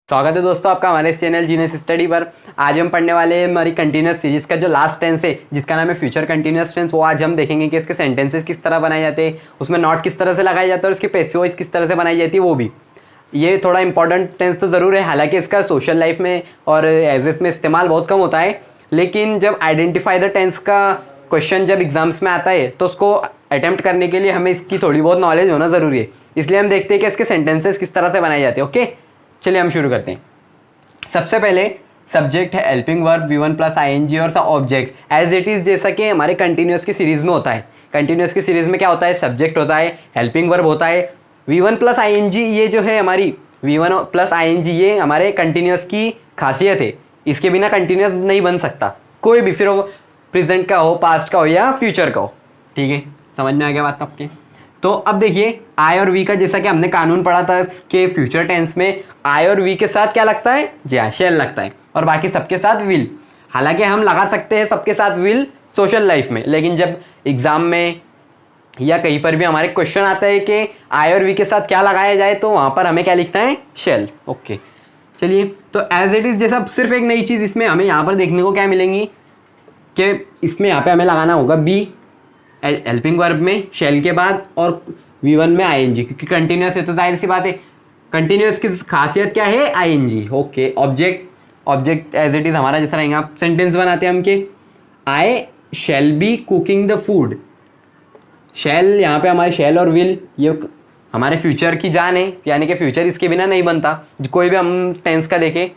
स्वागत है दोस्तों आपका हमारे इस चैनल जीनियस स्टडी पर। आज हम पढ़ने वाले हैं हमारी कंटिन्यूस सीरीज का जो लास्ट टेंस है जिसका नाम है फ्यूचर कंटिन्यूस टेंस। वो आज हम देखेंगे कि इसके सेंटेंसेस किस तरह बनाए जाते हैं, उसमें नॉट किस तरह से लगाया जाता है और उसकी पैसिव वॉइस किस तरह से बनाई जाती है। वो भी ये थोड़ा इंपॉर्टेंट टेंस तो ज़रूर है, हालांकि इसका सोशल लाइफ में और एजेस में इस्तेमाल बहुत कम होता है, लेकिन जब आइडेंटिफाई द टेंस का क्वेश्चन जब एग्जाम्स में आता है तो उसको अटैम्प्ट करने के लिए हमें इसकी थोड़ी बहुत नॉलेज होना ज़रूरी है। इसलिए हम देखते हैं कि इसके सेंटेंसेस किस तरह से बनाए जाते हैं। ओके, चलिए हम शुरू करते हैं। सबसे पहले सब्जेक्ट है helping verb V1 plus ING और ऑब्जेक्ट एज इट इज़, जैसा कि हमारे कंटिन्यूस की सीरीज़ में होता है। कंटिन्यूस की सीरीज़ में क्या होता है, सब्जेक्ट होता है, हेल्पिंग वर्ब होता है, V1 प्लस ING ये जो है हमारी V1 प्लस ING ये हमारे कंटिन्यूस की खासियत है। इसके बिना कंटिन्यूस नहीं बन सकता कोई भी, फिर वो प्रेजेंट का हो, पास्ट का हो या फ्यूचर का हो। ठीक है, समझ में आ गया बात आपके। तो अब देखिए आई और वी का, जैसा कि हमने कानून पढ़ा था कि फ्यूचर टेंस में आई और वी के साथ क्या लगता है, जी हाँ, शेल लगता है, और बाकी सबके साथ विल। हालांकि हम लगा सकते हैं सबके साथ विल सोशल लाइफ में, लेकिन जब एग्जाम में या कहीं पर भी हमारे क्वेश्चन आता है कि आई और वी के साथ क्या लगाया जाए तो वहाँ पर हमें क्या लिखना है, शेल। ओके, चलिए तो एज इट इज़ जैसा सिर्फ एक नई चीज़ इसमें हमें यहाँ पर देखने को क्या मिलेंगी कि इसमें यहाँ पे हमें लगाना होगा बी हेल्पिंग वर्ब में शेल के बाद और V1 में ING, क्योंकि कंटिन्यूस है तो जाहिर सी बात है कंटिन्यूस की खासियत क्या है, ING। Okay, object as it is हमारा जैसा रहेगा। आप सेंटेंस बनाते हैं हम के I shall be cooking the food. Shall यहाँ पे हमारे शैल और विल ये हमारे फ्यूचर की जान है, यानी कि फ्यूचर इसके बिना नहीं बनता कोई भी हम टेंस का देखें।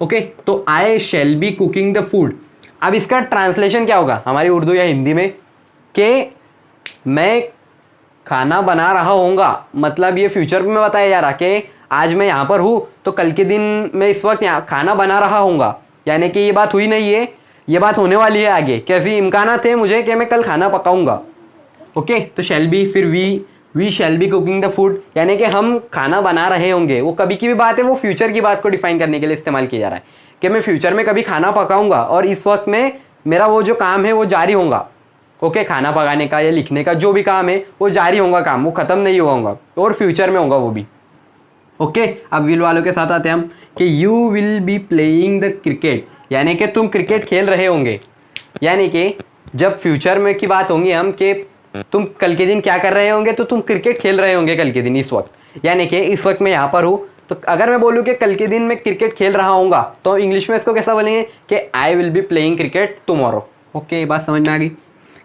ओके, तो I shall be cooking the food. अब इसका ट्रांसलेशन क्या होगा हमारी उर्दू या हिंदी में कि मैं खाना बना रहा होऊंगा, मतलब ये फ्यूचर में बताया जा रहा कि आज मैं यहाँ पर हूँ तो कल के दिन मैं इस वक्त यहाँ खाना बना रहा होऊंगा, यानी कि ये बात हुई नहीं है, ये बात होने वाली है आगे। कैसी इम्कानात है मुझे कि मैं कल खाना पकाऊंगा। ओके, तो शैल बी, फिर we shall be cooking the food, यानी कि हम खाना बना रहे होंगे। वो कभी की भी बात है, वो फ्यूचर की बात को डिफाइन करने के लिए इस्तेमाल किया जा रहा है कि मैं फ्यूचर में कभी खाना पकाऊंगा और इस वक्त में मेरा वो जो काम है वो जारी होगा। ओके, खाना पकाने का या लिखने का जो भी काम है वो जारी होगा, काम वो ख़त्म नहीं होगा और फ्यूचर में होगा वो भी। ओके, अब विल वालों के साथ आते हैं हम कि you will be playing the cricket, यानी कि तुम क्रिकेट खेल रहे होंगे। यानी कि जब फ्यूचर में की बात होंगी हम कि तुम कल के दिन क्या कर रहे होंगे, तो तुम क्रिकेट खेल रहे होंगे कल के दिन इस वक्त, यानी कि इस वक्त मैं यहाँ पर हूँ। तो अगर मैं बोलूँ कि कल के दिन मैं क्रिकेट खेल रहा हूँगा तो इंग्लिश में इसको कैसा बोलेंगे कि I will be playing cricket tomorrow. Okay, ये बात समझ में आ गई।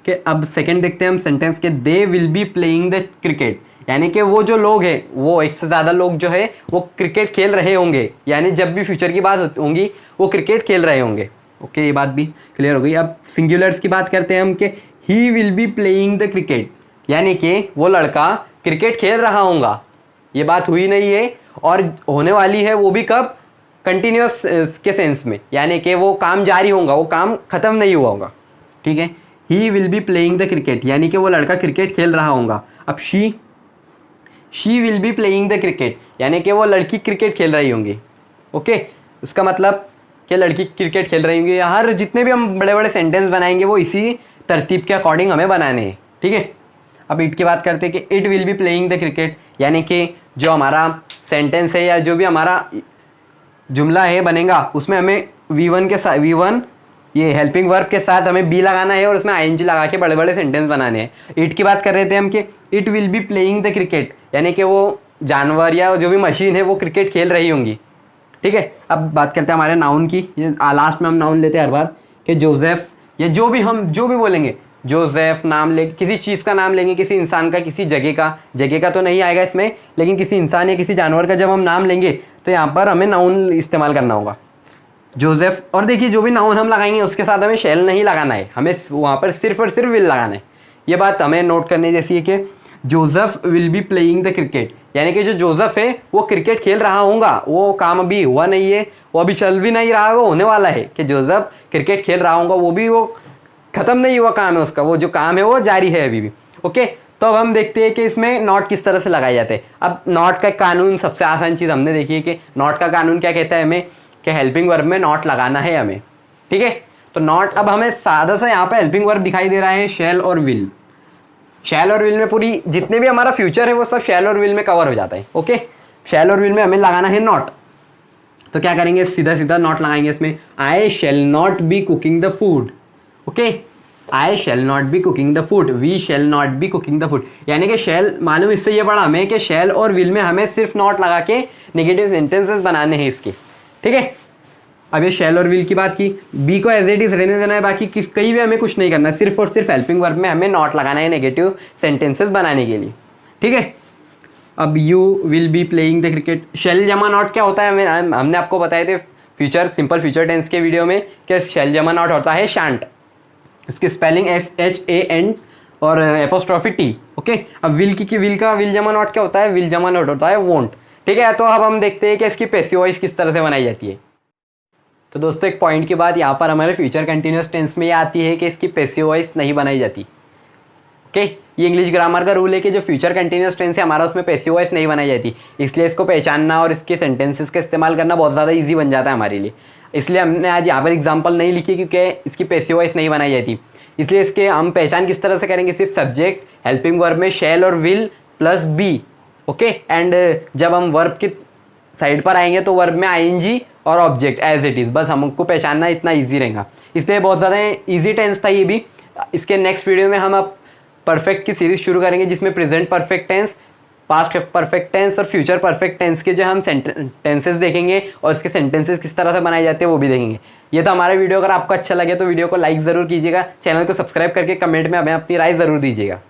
कि अब सेकंड देखते हैं हम सेंटेंस के they will be playing the cricket, यानी कि वो जो लोग हैं वो एक से ज़्यादा लोग जो है वो क्रिकेट खेल रहे होंगे, यानी जब भी फ्यूचर की बात होंगी वो क्रिकेट खेल रहे होंगे। ओके, ये बात भी क्लियर हो गई। अब सिंगुलर्स की बात करते हैं हम कि he will be playing the cricket, यानी कि वो लड़का क्रिकेट खेल रहा होगा। ये बात हुई नहीं है और होने वाली है, वो भी कब, कंटिन्यूस के सेंस में, यानी कि वो काम जारी होगा, वो काम ख़त्म नहीं हुआ होगा। ठीक है, he will be playing the cricket, यानी कि वो लड़का क्रिकेट खेल रहा होगा। अब she will be playing the cricket, यानी कि वो लड़की क्रिकेट खेल रही होंगी। ओके, उसका मतलब कि लड़की क्रिकेट खेल रही होंगी। हर जितने भी हम बड़े बड़े सेंटेंस बनाएंगे वो इसी तरतीब के अकॉर्डिंग हमें बनाने हैं। ठीक है, अब इट की बात करते हैं कि it will be playing the cricket, यानी कि जो हमारा सेंटेंस है या जो भी हमारा जुमला है बनेगा उसमें हमें V1 ये हेल्पिंग वर्ब के साथ हमें बी लगाना है और उसमें ING लगा के बड़े बड़े सेंटेंस बनाने हैं। इट की बात कर रहे थे हम कि it will be playing the cricket, यानी कि वो जानवर या जो भी मशीन है वो क्रिकेट खेल रही होंगी। ठीक है, अब बात करते हैं हमारे नाउन की। ये लास्ट में हम नाउन लेते हैं हर बार कि जोसेफ, या जो भी बोलेंगे जोसेफ नाम ले, किसी चीज़ का नाम लेंगे, किसी इंसान का, किसी जगह का तो नहीं आएगा इसमें, लेकिन किसी इंसान या किसी जानवर का जब हम नाम लेंगे तो यहाँ पर हमें नाउन इस्तेमाल करना होगा जोसेफ। और देखिए जो भी नाउन हम लगाएंगे उसके साथ हमें शेल नहीं लगाना है, हमें वहाँ पर सिर्फ और सिर्फ विल लगाना है। ये बात हमें नोट करने जैसी है कि Joseph will be playing the cricket, यानी कि जो जोसेफ है वो क्रिकेट खेल रहा होगा, वो काम अभी हुआ नहीं है, वो अभी चल भी नहीं रहा, वो होने वाला है कि जोसेफ क्रिकेट खेल रहा होगा, वो भी वो ख़त्म नहीं हुआ काम है उसका, वो जो काम है वो जारी है अभी भी। ओके, तो अब हम देखते हैं कि इसमें नॉट किस तरह से लगाए जाते हैं। अब नॉट का कानून सबसे आसान चीज़ हमने देखी है कि नॉट का कानून क्या कहता है हमें कि हेल्पिंग वर्ब में नॉट लगाना है हमें। ठीक है, तो नॉट, अब हमें सादा सा यहाँ पे हेल्पिंग वर्ब दिखाई दे रहा है शैल और विल। शैल और विल में पूरी जितने भी हमारा फ्यूचर है वो सब शैल और विल में कवर हो जाता है। ओके, शैल और विल में हमें लगाना है नॉट। तो क्या करेंगे, सीधा सीधा नॉट लगाएंगे इसमें, I shall not be cooking the food. Okay, I shall not be cooking the food, we shall not be cooking the food. यानी कि शेल, मालूम इससे ये पड़ा हमें कि शेल और विल में हमें सिर्फ नॉट लगा के नेगेटिव सेंटेंसेस बनाने हैं इसके। ठीक है, अब ये शेल और विल की बात की, बी को एज इट इज रहने देना है, बाकी कहीं भी हमें कुछ नहीं करना, सिर्फ और सिर्फ हेल्पिंग वर्ब में हमें नॉट लगाना है नेगेटिव सेंटेंसेस बनाने के लिए। ठीक है, अब you will be playing the cricket, shall जमा नॉट क्या होता है, हमने आपको बताए थे फ्यूचर, सिंपल फ्यूचर टेंस के वीडियो में कि शेल जमा नॉट होता है शांट, उसकी स्पेलिंग SHANT और एपोस्ट्रॉफी T। ओके, अब विल की विल का विल जमा नॉट क्या होता है, विल जमा नॉट होता है वोंट। ठीक है, तो अब हम देखते हैं कि इसकी पैसिव वॉइस किस तरह से बनाई जाती है। तो दोस्तों एक पॉइंट की बात यहाँ पर हमारे फ्यूचर कंटिन्यूस टेंस में ये आती है कि इसकी पैसिव वॉइस नहीं बनाई जाती। ओके, ये इंग्लिश ग्रामर का रूल है कि जो फ्यूचर कंटिन्यूस टेंस है हमारा, उसमें पैसिव वॉइस नहीं बनाई जाती, इसलिए इसको पहचानना और इसके सेंटेंसेस का इस्तेमाल करना बहुत ज़्यादा ईजी बन जाता है हमारे लिए। इसलिए हमने आज यहाँ पर एग्जाम्पल नहीं लिखी क्योंकि इसकी पैसिव वॉइस नहीं बनाई जाती। इसलिए इसके हम पहचान किस तरह से करेंगे, सिर्फ सब्जेक्ट हेल्पिंग वर्ब में शेल और will plus be. Okay, and जब हम वर्ब की साइड पर आएंगे तो वर्ब में ING और ऑब्जेक्ट एज इट इज़, बस हमको पहचानना इतना ईजी रहेगा। इसलिए बहुत ज़्यादा ईजी टेंस था ये भी। इसके नेक्स्ट वीडियो में हम अब परफेक्ट की सीरीज शुरू करेंगे, जिसमें present perfect tense, past perfect tense और फ्यूचर परफेक्ट टेंस के जो हम टेंसेस देखेंगे और इसके सेंटेंसेस किस तरह से बनाए जाते हैं वो भी देखेंगे। ये तो हमारा वीडियो, अगर आपको अच्छा लगे तो वीडियो को लाइक ज़रूर कीजिएगा, चैनल को सब्सक्राइब करके कमेंट में हमें अपनी राय ज़रूर दीजिएगा।